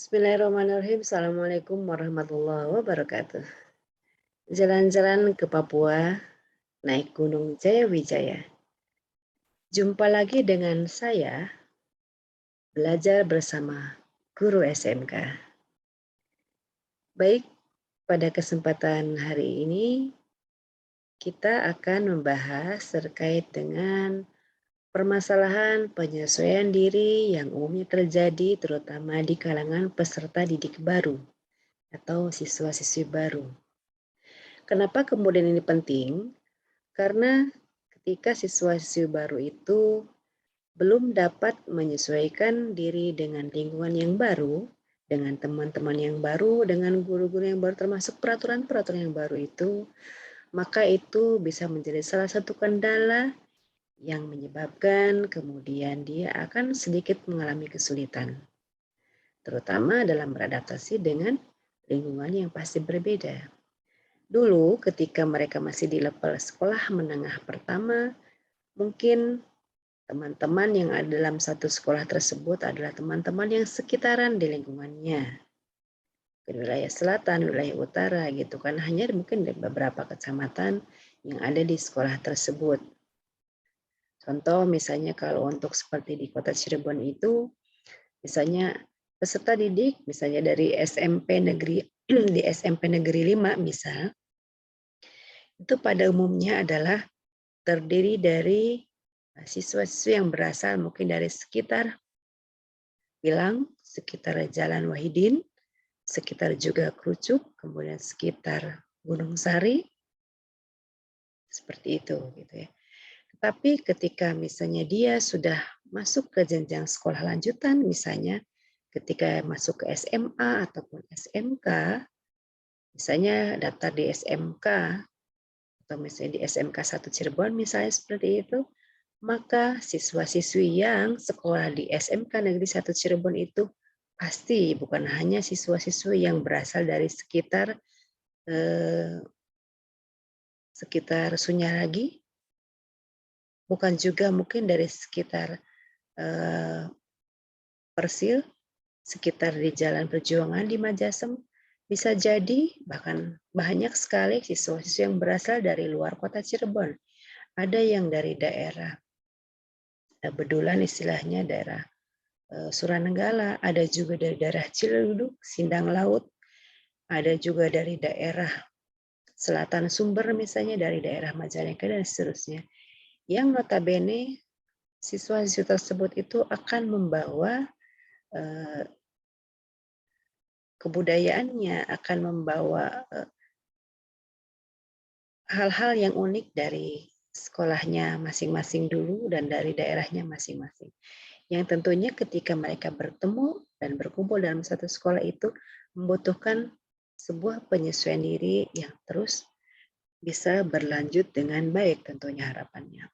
Bismillahirrahmanirrahim. Assalamualaikum warahmatullahi wabarakatuh. Jalan-jalan ke Papua, naik Gunung Jayawijaya. Jumpa lagi dengan saya, belajar bersama guru SMK. Baik, pada kesempatan hari ini kita akan membahas terkait dengan permasalahan penyesuaian diri yang umumnya terjadi terutama di kalangan peserta didik baru atau siswa-siswi baru. Kenapa kemudian ini penting? Karena ketika siswa-siswi baru itu belum dapat menyesuaikan diri dengan lingkungan yang baru, dengan teman-teman yang baru, dengan guru-guru yang baru, termasuk peraturan-peraturan yang baru itu, maka itu bisa menjadi salah satu kendala yang menyebabkan kemudian dia akan sedikit mengalami kesulitan, terutama dalam beradaptasi dengan lingkungan yang pasti berbeda. Dulu ketika mereka masih di level sekolah menengah pertama, mungkin teman-teman yang ada dalam satu sekolah tersebut adalah teman-teman yang sekitaran di lingkungannya. Di wilayah selatan, wilayah utara gitu kan, hanya mungkin di beberapa kecamatan yang ada di sekolah tersebut. Contoh misalnya kalau untuk seperti di Kota Cirebon itu, misalnya peserta didik misalnya dari SMP negeri di SMP Negeri 5 misal, itu pada umumnya adalah terdiri dari siswa-siswi yang berasal mungkin dari sekitar Pilang, sekitar Jalan Wahidin, sekitar juga Krucuk, kemudian sekitar Gunung Sari, seperti itu gitu ya. Tapi ketika misalnya dia sudah masuk ke jenjang sekolah lanjutan, misalnya ketika masuk ke SMA ataupun SMK, misalnya daftar di SMK atau misalnya di SMK 1 Cirebon misalnya seperti itu, maka siswa-siswi yang sekolah di SMK Negeri 1 Cirebon itu pasti bukan hanya siswa-siswi yang berasal dari sekitar Sunyaragi, bukan juga mungkin dari sekitar Persil, sekitar di Jalan Perjuangan di Majasem, bisa jadi bahkan banyak sekali siswa-siswi yang berasal dari luar kota Cirebon. Ada yang dari daerah Bedulan istilahnya daerah Suranenggala, ada juga dari daerah Ciledug, Sindang Laut, ada juga dari daerah Selatan Sumber misalnya dari daerah Majalengka dan seterusnya. Yang notabene siswa-siswa tersebut itu akan membawa kebudayaannya, akan membawa hal-hal yang unik dari sekolahnya masing-masing dulu dan dari daerahnya masing-masing. Yang tentunya ketika mereka bertemu dan berkumpul dalam satu sekolah itu membutuhkan sebuah penyesuaian diri yang terus bisa berlanjut dengan baik tentunya harapannya.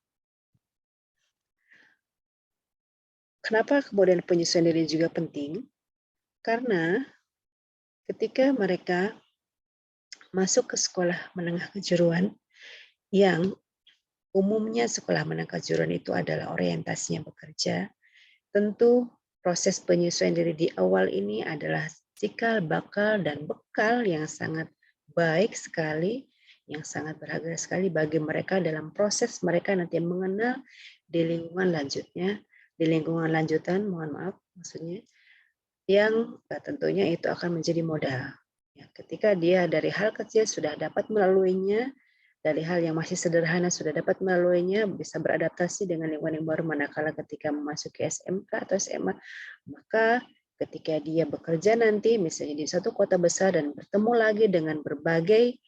Kenapa kemudian penyesuaian diri juga penting? Karena ketika mereka masuk ke sekolah menengah kejuruan yang umumnya sekolah menengah kejuruan itu adalah orientasinya bekerja, tentu proses penyesuaian diri di awal ini adalah cikal bakal dan bekal yang sangat baik sekali, yang sangat berharga sekali bagi mereka dalam proses mereka nanti mengenal di lingkungan lanjutnya, di lingkungan lanjutan, mohon maaf maksudnya, yang tentunya itu akan menjadi modal. Ya, ketika dia dari hal kecil sudah dapat melaluinya, dari hal yang masih sederhana sudah dapat melaluinya, bisa beradaptasi dengan lingkungan yang baru manakala ketika memasuki SMK atau SMA, maka ketika dia bekerja nanti misalnya di satu kota besar dan bertemu lagi dengan berbagai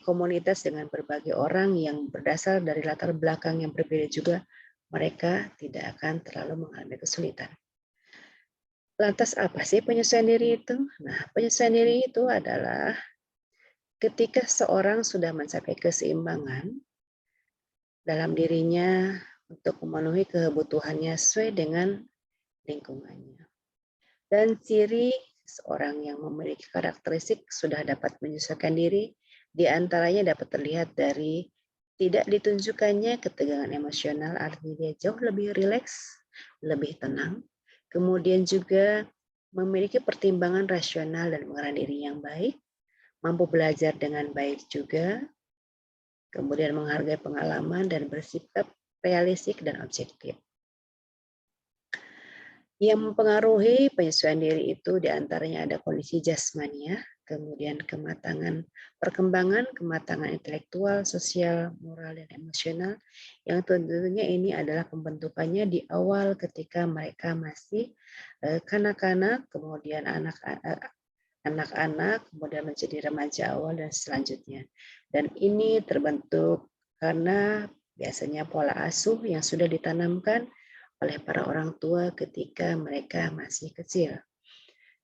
komunitas dengan berbagai orang yang berasal dari latar belakang yang berbeda juga, mereka tidak akan terlalu mengalami kesulitan. Lantas apa sih penyesuaian diri itu? Nah, penyesuaian diri itu adalah ketika seorang sudah mencapai keseimbangan dalam dirinya untuk memenuhi kebutuhannya sesuai dengan lingkungannya. Dan ciri seorang yang memiliki karakteristik sudah dapat menyesuaikan diri, di antaranya dapat terlihat dari tidak ditunjukkannya ketegangan emosional, artinya dia jauh lebih rileks, lebih tenang, Kemudian juga memiliki pertimbangan rasional dan mengenal diri yang baik, mampu belajar dengan baik juga, kemudian menghargai pengalaman dan bersikap realistik dan objektif. Yang mempengaruhi penyesuaian diri itu diantaranya ada kondisi jasmani ya, kemudian kematangan intelektual, sosial, moral, dan emosional, yang tentunya ini adalah pembentukannya di awal ketika mereka masih kanak-kanak, kemudian anak-anak, kemudian menjadi remaja awal dan selanjutnya. Dan ini terbentuk karena biasanya pola asuh yang sudah ditanamkan oleh para orang tua ketika mereka masih kecil.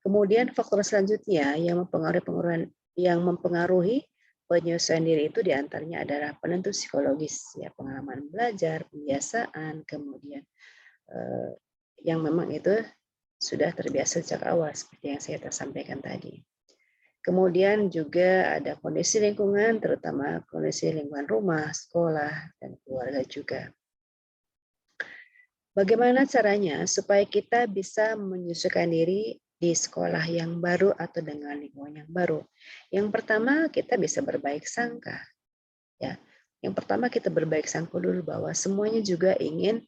Kemudian faktor selanjutnya yang mempengaruhi penyesuaian diri itu diantaranya adalah penentu psikologis, ya pengalaman belajar, kebiasaan, kemudian yang memang itu sudah terbiasa sejak awal seperti yang saya sampaikan tadi. Kemudian juga ada kondisi lingkungan, terutama kondisi lingkungan rumah, sekolah, dan keluarga juga. Bagaimana caranya supaya kita bisa menyesuaikan diri di sekolah yang baru atau dengan lingkungan yang baru? Yang pertama, kita bisa berbaik sangka. Ya, yang pertama kita berbaik sangka dulu bahwa semuanya juga ingin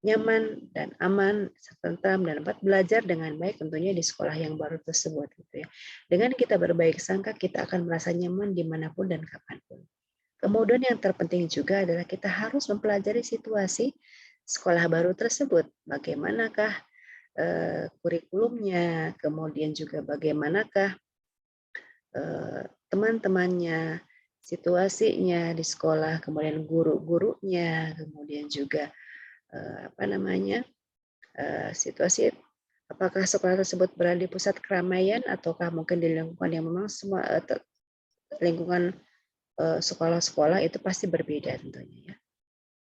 nyaman dan aman, tentram dan dapat belajar dengan baik tentunya di sekolah yang baru tersebut. Gitu ya. Dengan kita berbaik sangka, kita akan merasa nyaman dimanapun dan kapanpun. Kemudian yang terpenting juga adalah kita harus mempelajari situasi sekolah baru tersebut. Bagaimanakah kurikulumnya, kemudian juga bagaimanakah teman-temannya, situasinya di sekolah, kemudian guru-gurunya, kemudian juga situasi apakah sekolah tersebut berada di pusat keramaian ataukah mungkin di lingkungan yang memang semua lingkungan sekolah-sekolah itu pasti berbeda tentunya ya.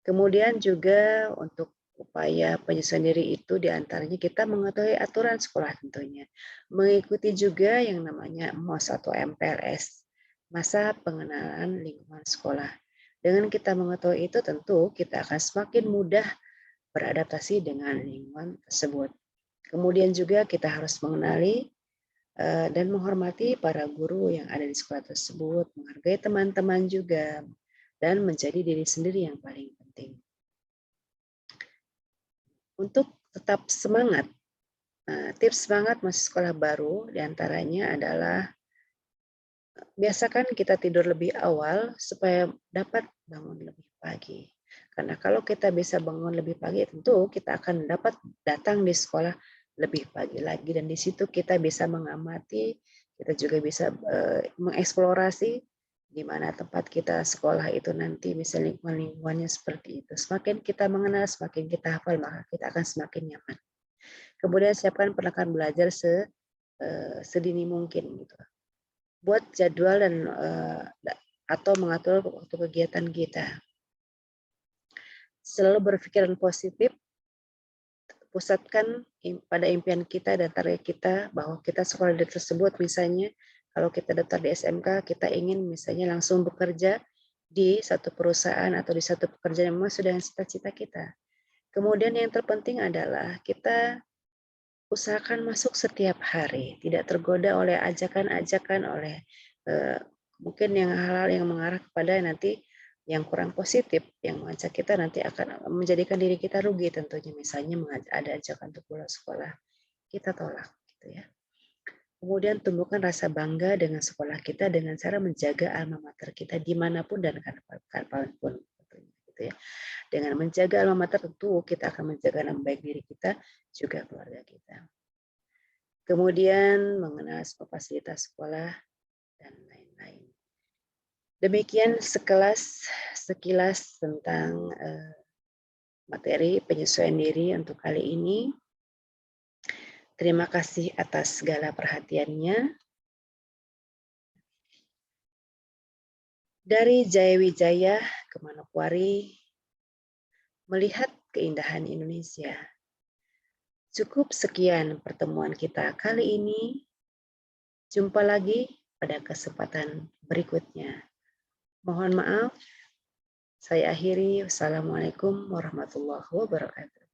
Kemudian juga untuk upaya penyesuaian diri itu diantaranya kita mengetahui aturan sekolah tentunya. Mengikuti juga yang namanya MOS atau MPLS, masa pengenalan lingkungan sekolah. Dengan kita mengetahui itu tentu kita akan semakin mudah beradaptasi dengan lingkungan tersebut. Kemudian juga kita harus mengenali dan menghormati para guru yang ada di sekolah tersebut, menghargai teman-teman juga, dan menjadi diri sendiri yang paling penting. Untuk tetap semangat, tips semangat masuk sekolah baru diantaranya adalah biasakan kita tidur lebih awal supaya dapat bangun lebih pagi. Karena kalau kita bisa bangun lebih pagi, tentu kita akan dapat datang di sekolah lebih pagi lagi dan di situ kita bisa mengamati, kita juga bisa mengeksplorasi di mana tempat kita sekolah itu nanti misalnya lingkungannya seperti itu. Semakin kita mengenal, semakin kita hafal, maka kita akan semakin nyaman. Kemudian siapkan perlengkapan belajar sedini mungkin gitu. Buat jadwal dan atau mengatur waktu kegiatan kita. Selalu berpikiran positif, pusatkan pada impian kita dan target kita bahwa kita sekolah tersebut misalnya kalau kita daftar di SMK kita ingin misalnya langsung bekerja di satu perusahaan atau di satu pekerjaan yang memang sudah cita-cita kita. Kemudian yang terpenting adalah kita usahakan masuk setiap hari, tidak tergoda oleh ajakan-ajakan oleh mungkin yang hal-hal yang mengarah kepada nanti yang kurang positif yang mengajak kita nanti akan menjadikan diri kita rugi tentunya misalnya ada ajakan untuk pulang sekolah kita tolak gitu ya. Kemudian tumbuhkan rasa bangga dengan sekolah kita dengan cara menjaga alma mater kita dimanapun dan kapanpun gitu ya. Dengan menjaga alma mater tentu kita akan menjaga nama baik diri kita juga keluarga kita. Kemudian mengenal fasilitas sekolah dan lain-lain. Demikian sekilas tentang materi penyesuaian diri untuk kali ini. Terima kasih atas segala perhatiannya. Dari Jayawijaya ke Manokwari, melihat keindahan Indonesia. Cukup sekian pertemuan kita kali ini. Jumpa lagi pada kesempatan berikutnya. Mohon maaf, saya akhiri. Wassalamualaikum warahmatullahi wabarakatuh.